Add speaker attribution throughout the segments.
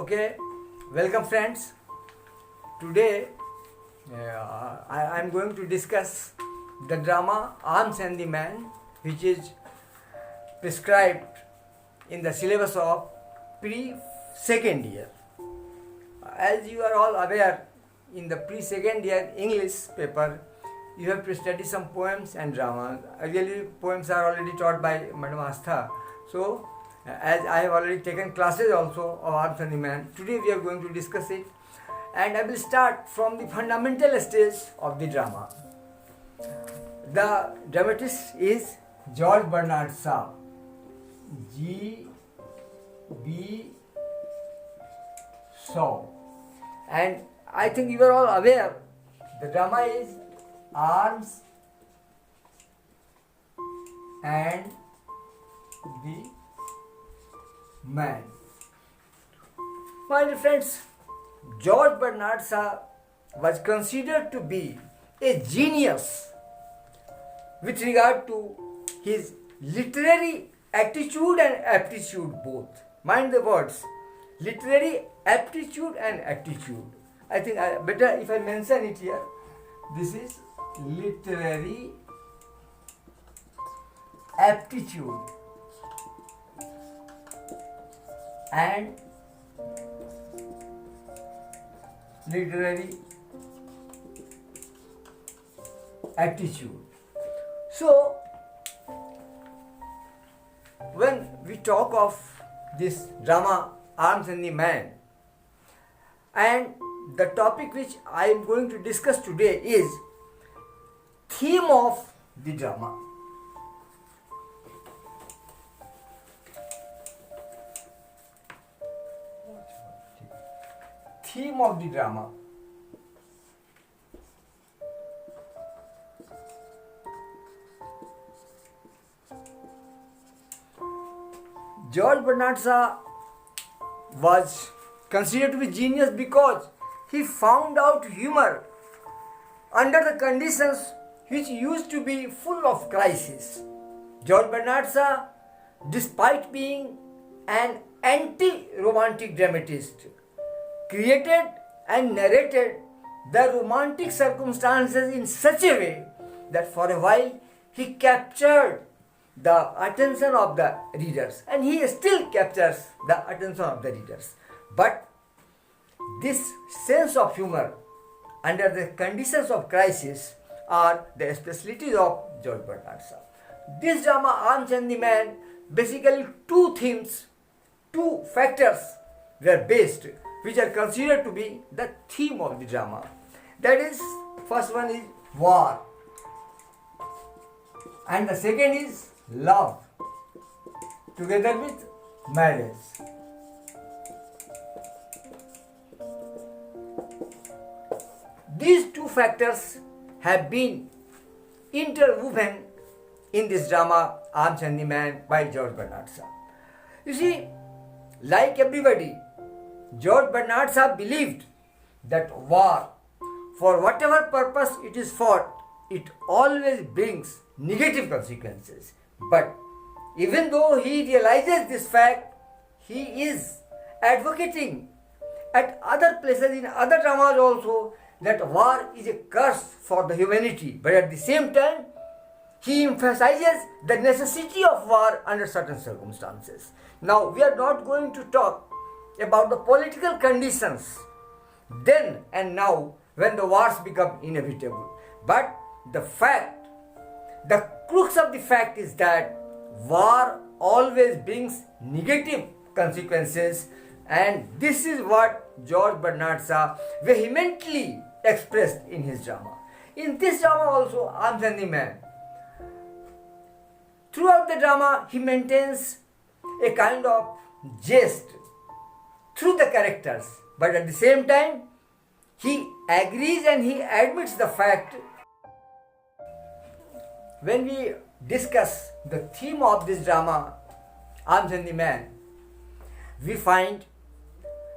Speaker 1: Okay, welcome friends. Today I am going to discuss the drama Arms and the Man, which is prescribed in the syllabus of pre-second year. As you are all aware, in the pre-second year English paper, you have to study some poems and drama. Really, poems are already taught by Madam Astha. So, as I have already taken classes also of Arms and the Man, today we are going to discuss it. And I will start from the fundamental stage of the drama. The dramatist is George Bernard Shaw. G.B. Shaw. And I think you are all aware, the drama is Arms and the Man. My dear friends, George Bernard Shaw was considered to be a genius with regard to his literary attitude and aptitude both. Mind the words, literary aptitude and attitude. I think better if I mention it here. This is literary aptitude and literary attitude. So, when we talk of this drama Arms and the Man, and the topic which I am going to discuss today is theme of the drama. Theme of the drama. George Bernard Shaw was considered to be genius because he found out humor under the conditions which used to be full of crisis. George Bernard Shaw, despite being an anti-romantic dramatist, created and narrated the romantic circumstances in such a way that for a while he captured the attention of the readers, and he still captures the attention of the readers. But this sense of humor under the conditions of crisis are the specialties of George Bernard Shaw. This drama Arms and the Man, basically two themes, two factors were based, which are considered to be the theme of the drama. That is, first one is war, and the second is love, together with marriage. These two factors have been interwoven in this drama Arms and the Man by George Bernard Shaw. You see, like everybody, George Bernard Shaw believed that war, for whatever purpose it is fought, it always brings negative consequences. But even though he realizes this fact, he is advocating at other places in other dramas also that war is a curse for the humanity. But at the same time, he emphasizes the necessity of war under certain circumstances. Now, we are not going to talk about the political conditions then and now when the wars become inevitable. But the fact, the crux of the fact is that war always brings negative consequences, and this is what George Bernard Shaw vehemently expressed in his drama. In this drama also, Arms and the Man, throughout the drama he maintains a kind of jest through the characters, but at the same time he agrees and he admits the fact. When we discuss the theme of this drama Arms and the Man, we find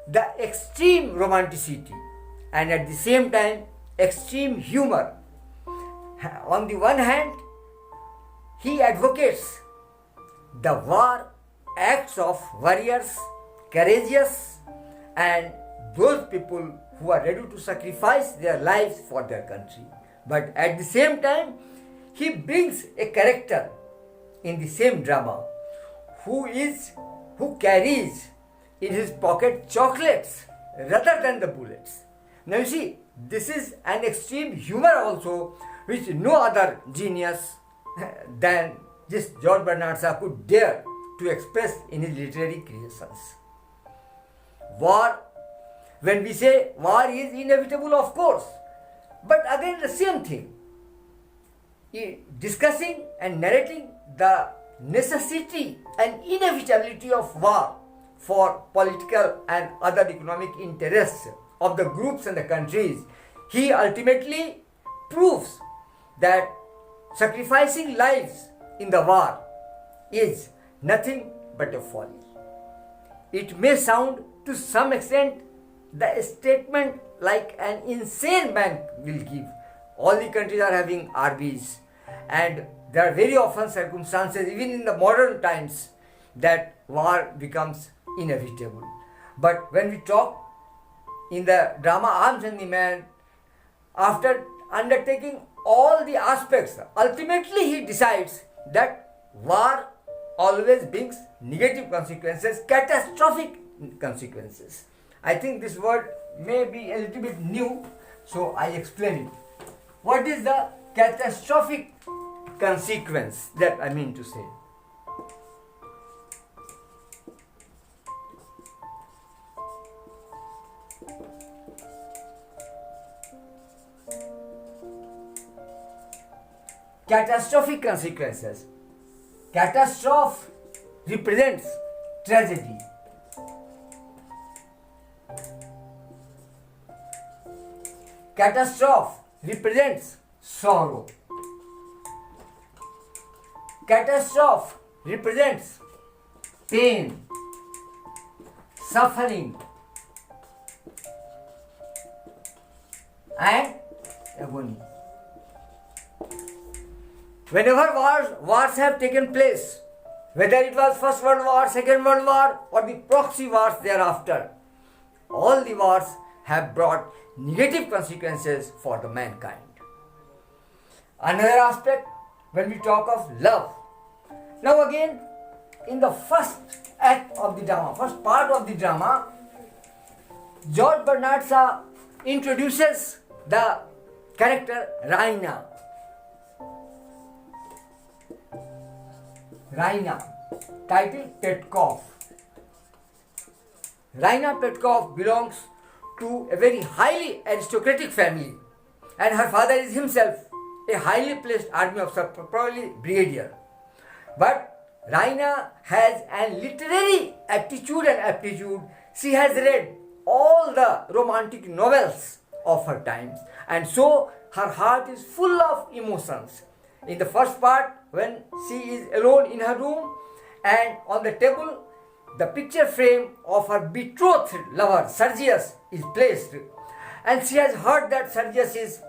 Speaker 1: the extreme romanticity and at the same time extreme humor. On the one hand, he advocates the war acts of warriors, courageous and those people who are ready to sacrifice their lives for their country. But at the same time, he brings a character in the same drama who carries in his pocket chocolates rather than the bullets. Now you see, this is an extreme humor also, which no other genius than this George Bernard Shaw could dare to express in his literary creations. War, when we say war is inevitable, of course, but again the same thing. Discussing and narrating the necessity and inevitability of war for political and other economic interests of the groups and the countries, he ultimately proves that sacrificing lives in the war is nothing but a folly. It may sound to some extent the statement like an insane man will give. All the countries are having armies, and there are very often circumstances, even in the modern times, that war becomes inevitable. But when we talk in the drama Arms and the Man, after undertaking all the aspects, ultimately he decides that war always brings negative consequences, catastrophic consequences. I think this word may be a little bit new, so I explain it. What is the catastrophic consequence that I mean to say? Catastrophic consequences. Catastrophe represents tragedy. Catastrophe represents sorrow. Catastrophe represents pain, suffering, and agony. Whenever wars have taken place, whether it was First World War, Second World War, or the proxy wars thereafter, all the wars have brought negative consequences for the mankind. Another aspect, when we talk of love. Now again, in the first act of the drama, first part of the drama, George Bernard Shaw introduces the character Raina. Raina, title Petkov. Raina Petkov belongs to a very highly aristocratic family, and her father is himself a highly placed army officer, probably brigadier. But Raina has a literary aptitude and aptitude. She has read all the romantic novels of her times, and so her heart is full of emotions. In the first part, when she is alone in her room, and on the table the picture frame of her betrothed lover Sergius is placed, and she has heard that Sergius is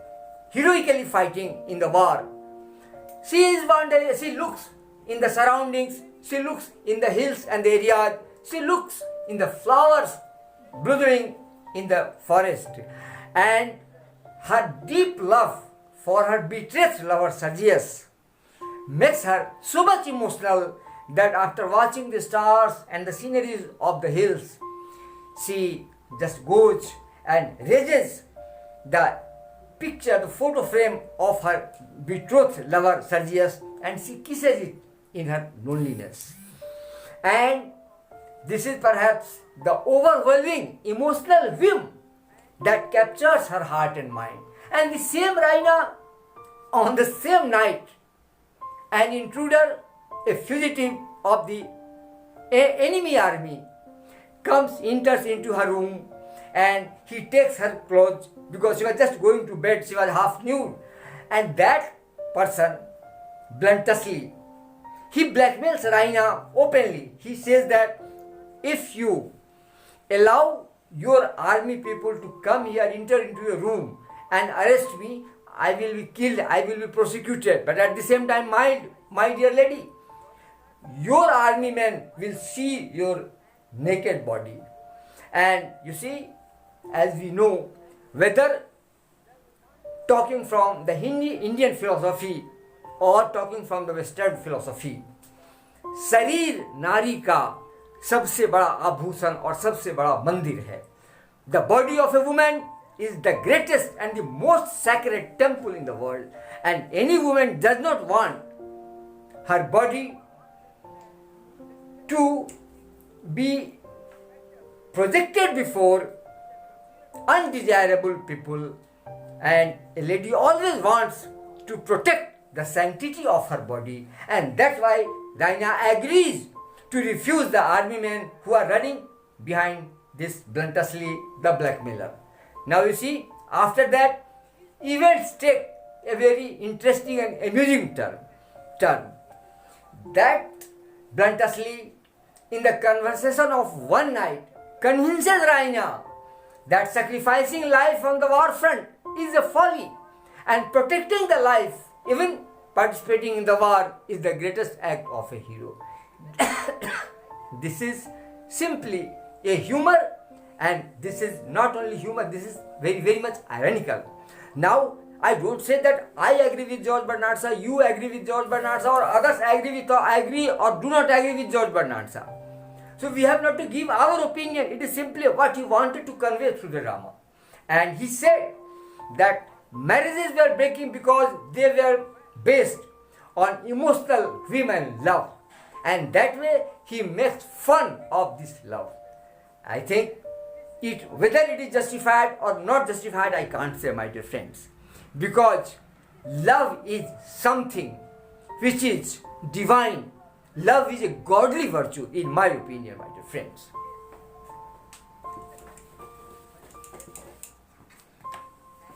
Speaker 1: heroically fighting in the war. She is wondering, she looks in the surroundings, she looks in the hills and the areas, she looks in the flowers blooming in the forest, and her deep love for her betrothed lover Sergius makes her so much emotional that after watching the stars and the sceneries of the hills, she just goes and raises the picture, the photo frame of her betrothed lover Sergius, and she kisses it in her loneliness. And this is perhaps the overwhelming emotional whim that captures her heart and mind. And the same Raina, on the same night, an intruder, a fugitive of the enemy army, enters into her room, and he takes her clothes because she was just going to bed, she was half nude. And that person, bluntly, he blackmails Raina openly. He says that if you allow your army people to come here, enter into your room and arrest me, I will be killed, I will be prosecuted. But at the same time, my dear lady, your army men will see your naked body. And you see, as we know, whether talking from the Indian philosophy or talking from the Western philosophy, शरीर नारी का सबसे बड़ा आभूषण और सबसे बड़ा मंदिर है. The body of a woman is the greatest and the most sacred temple in the world, and any woman does not want her body to be projected before undesirable people, and a lady always wants to protect the sanctity of her body, and that's why Raina agrees to refuse the army men who are running behind this bluntly the blackmailer. Now you see, after that, events take a very interesting and amusing turn. That bluntly, in the conversation of one night, convinces Raina that sacrificing life on the war front is a folly, and protecting the life, even participating in the war, is the greatest act of a hero. This is simply a humor, and this is not only humor, this is very, very much ironical. Now, I don't say that I agree with George Bernard Shaw, you agree with George Bernard Shaw, or others agree or do not agree with George Bernard Shaw. So we have not to give our opinion, it is simply what he wanted to convey through the drama. And he said that marriages were breaking because they were based on emotional women love, and that way he makes fun of this love. I think whether it is justified or not justified, I can't say, my dear friends, because love is something which is divine. Love is a godly virtue, in my opinion, my dear friends.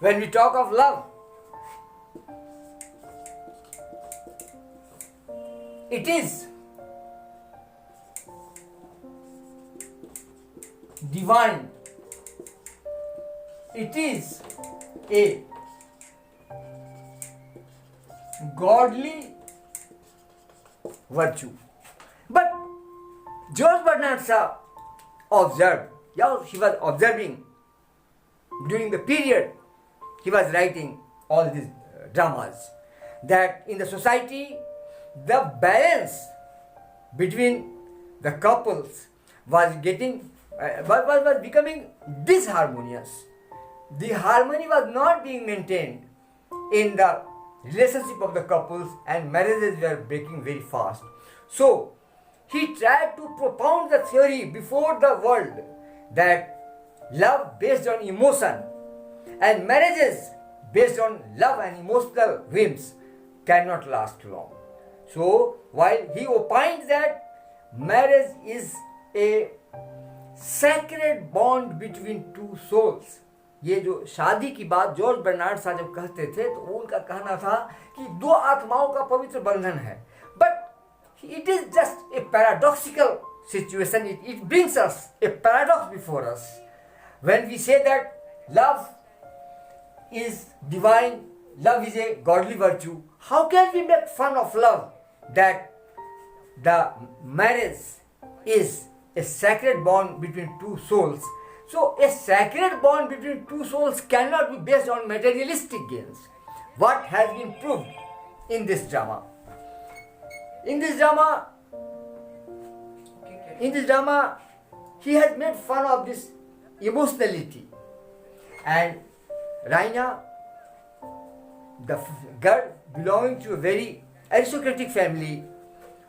Speaker 1: When we talk of love, it is divine. It is a godly virtue. But George Bernard Shaw observed, he was observing during the period he was writing all these dramas, that in the society the balance between the couples was becoming disharmonious. The harmony was not being maintained in the relationship of the couples, and marriages were breaking very fast. So he tried to propound the theory before the world that love based on emotion and marriages based on love and emotional whims cannot last long. So while he opined that marriage is a sacred bond between two souls, ये जो शादी की बात George Bernard Shaw जब कहते थे तो उनका कहना था कि दो आत्माओं का पवित्र बंधन है. But it is just a paradoxical situation. It brings us a paradox before us when we say that love is divine, love is a godly virtue. How can we make fun of love, that the marriage is a sacred bond between two souls? So a sacred bond between two souls cannot be based on materialistic gains. What has been proved in this drama? In this drama, he has made fun of this emotionality. And Raina, the girl belonging to a very aristocratic family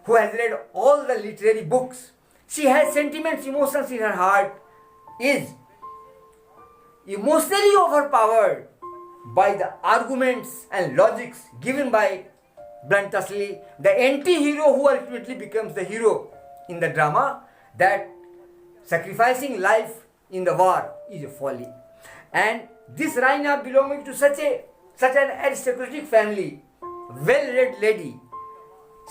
Speaker 1: who has read all the literary books, she has sentiments, emotions in her heart, is emotionally overpowered by the arguments and logics given by bluntly the anti-hero who ultimately becomes the hero in the drama, that sacrificing life in the war is a folly. And this Raina, belonging to such an aristocratic family, well-read lady,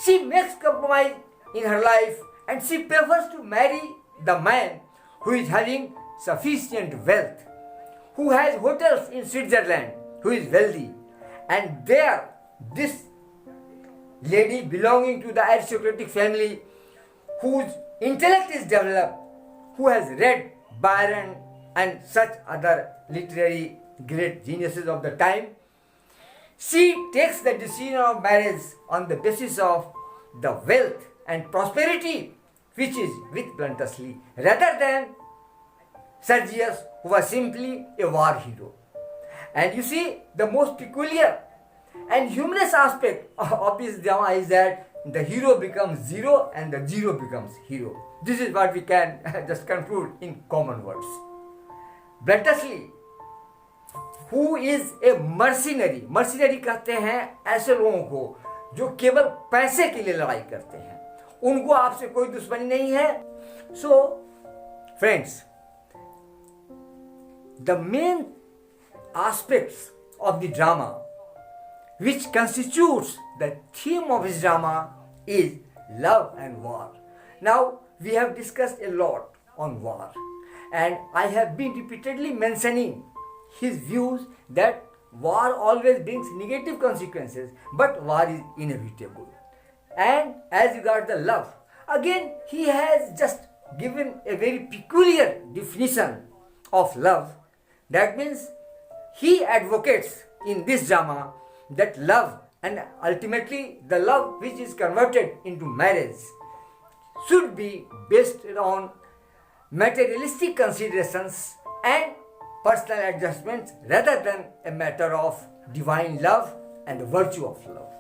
Speaker 1: she makes compromise in her life and she prefers to marry the man who is having sufficient wealth, who has hotels in Switzerland, who is wealthy. And there, this lady belonging to the aristocratic family, whose intellect is developed, who has read Byron, and such other literary great geniuses of the time, she takes the decision of marriage on the basis of the wealth and prosperity which is with Bluntschli, rather than Sergius, who was simply a war hero. And you see, the most peculiar and humorous aspect of this drama is that the hero becomes zero and the zero becomes hero. This is what we can just conclude in common words. Bluntschli, who is a mercenary कहते हैं ऐसे लोगों को जो केवल पैसे के लिए लड़ाई करते हैं, उनको आपसे कोई दुश्मनी नहीं है. So, friends, the main aspects of the drama which constitutes the theme of his drama is love and war. Now, we have discussed a lot on war, and I have been repeatedly mentioning his views that war always brings negative consequences, but war is inevitable. And as regards the love, again he has just given a very peculiar definition of love. That means he advocates in this drama that love, and ultimately the love which is converted into marriage, should be based on materialistic considerations and personal adjustments rather than a matter of divine love and the virtue of love.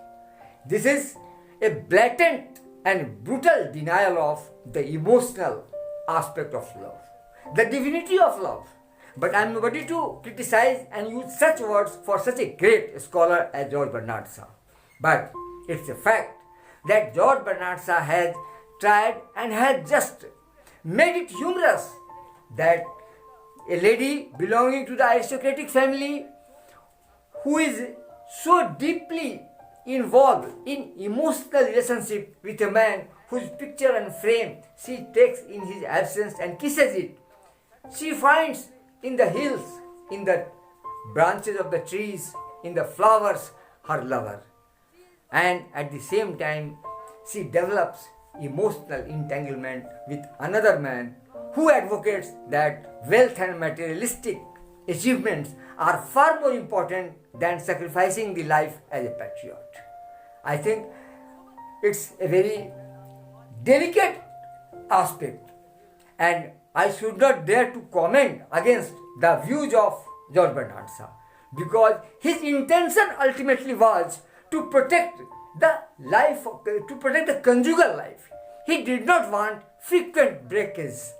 Speaker 1: This is a blatant and brutal denial of the emotional aspect of love, the divinity of love. But I am nobody to criticize and use such words for such a great scholar as George Bernard Shaw. But it's a fact that George Bernard Shaw has tried and has just made it humorous that a lady belonging to the aristocratic family who is so deeply involved in emotional relationship with a man whose picture and frame she takes in his absence and kisses it, she finds in the hills, in the branches of the trees, in the flowers, her lover. And at the same time, she develops emotional entanglement with another man who advocates that wealth and materialistic achievements are far more important than sacrificing the life as a patriot. I think it's a very delicate aspect, and I should not dare to comment against the views of George Bernard Shaw, because his intention ultimately was to protect the life, to protect the conjugal life. He did not want frequent breaks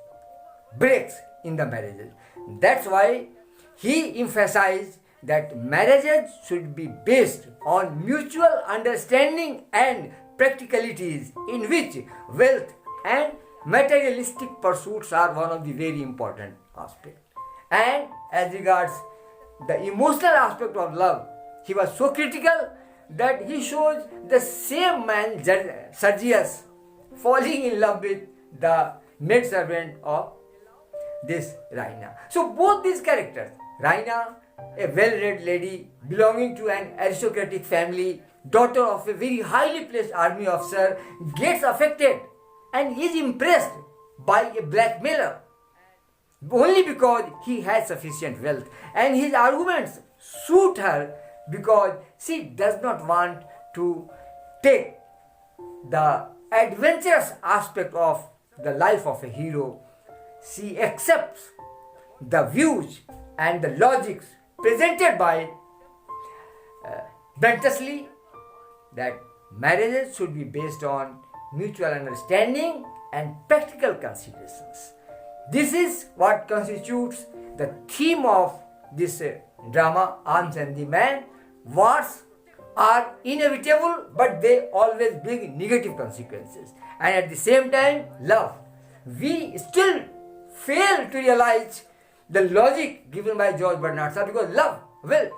Speaker 1: in the marriages. That's why he emphasized that marriages should be based on mutual understanding and practicalities, in which wealth and materialistic pursuits are one of the very important aspects. And as regards the emotional aspect of love, he was so critical that he shows the same man, Sergius, falling in love with the maidservant of this Raina. So both these characters, Raina, a well-read lady belonging to an aristocratic family, daughter of a very highly placed army officer, gets affected and is impressed by a blackmailer only because he has sufficient wealth, and his arguments suit her because she does not want to take the adventurous aspect of the life of a hero. She accepts the views and the logics presented by Bluntschli that marriages should be based on mutual understanding and practical considerations. This is what constitutes the theme of this drama, Arms and the Man. Wars are inevitable, but they always bring negative consequences. And at the same time, love. We still fail to realize the logic given by George Bernard Shaw, because love, well,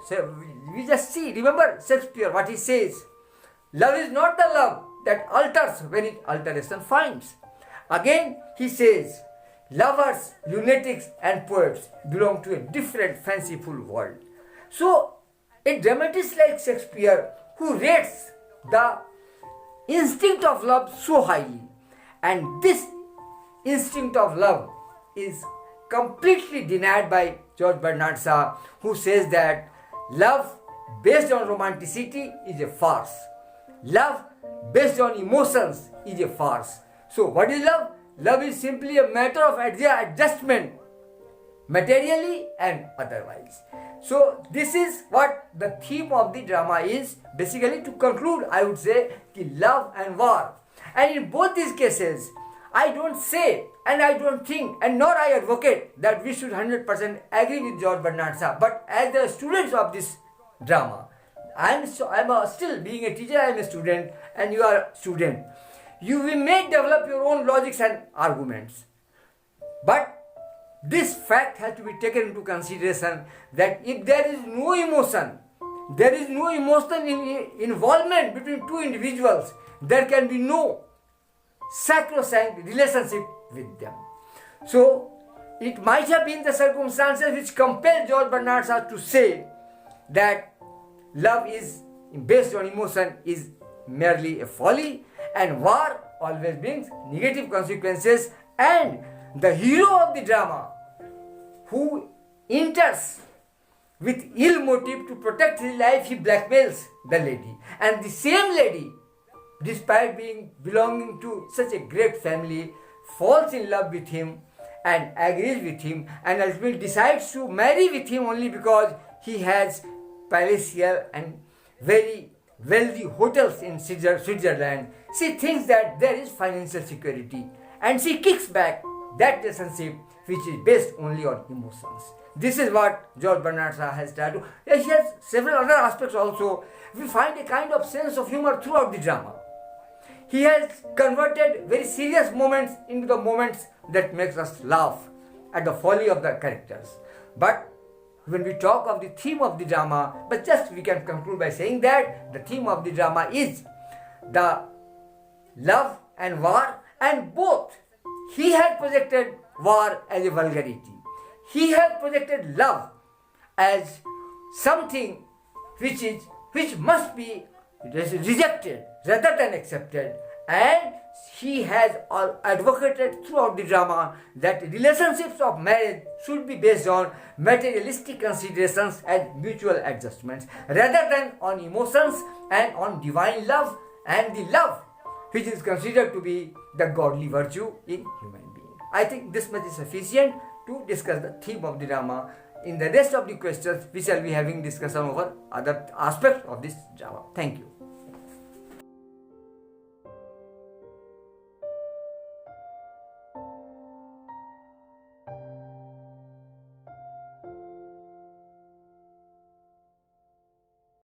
Speaker 1: we just see, remember Shakespeare, what he says. Love is not the love that alters when it alteration finds. Again, he says, lovers, lunatics and poets belong to a different fanciful world. So, a dramatist like Shakespeare, who rates the instinct of love so highly, and this instinct of love is completely denied by George Bernard Shaw, who says that love based on romanticity is a farce. Love based on emotions is a farce. So what is love? Love is simply a matter of adjustment, materially and otherwise. So this is what the theme of the drama is. Basically, to conclude, I would say love and war. And in both these cases, I don't say and I don't think and nor I advocate that we should 100% agree with George Bernard Shaw. But as the students of this drama, I'm still being a teacher, I'm a student and you are a student. You may develop your own logics and arguments. But this fact has to be taken into consideration that if there is no emotion, there is no emotional involvement between two individuals, there can be no sacrosanct relationship with them. So, it might have been the circumstances which compelled George Bernard Shaw to say that love is based on emotion is merely a folly and war always brings negative consequences, and the hero of the drama who enters with ill motive to protect his life, he blackmails the lady, and the same lady, despite belonging to such a great family, falls in love with him and agrees with him and ultimately decides to marry with him only because he has palatial and very wealthy hotels in Switzerland. She thinks that there is financial security and she kicks back that relationship which is based only on emotions. This is what George Bernard Shaw has tried to. He has several other aspects also. We find a kind of sense of humor throughout the drama. He has converted very serious moments into the moments that makes us laugh at the folly of the characters. But when we talk of the theme of the drama, but just we can conclude by saying that the theme of the drama is the love and war, and both. He had projected war as a vulgarity. He had projected love as something which must be rejected rather than accepted, and he has advocated throughout the drama that relationships of marriage should be based on materialistic considerations and mutual adjustments rather than on emotions and on divine love and the love which is considered to be the godly virtue in human being. I think this much is sufficient to discuss the theme of the drama. In the rest of the questions, we shall be having discussion over other aspects of this drama. Thank you.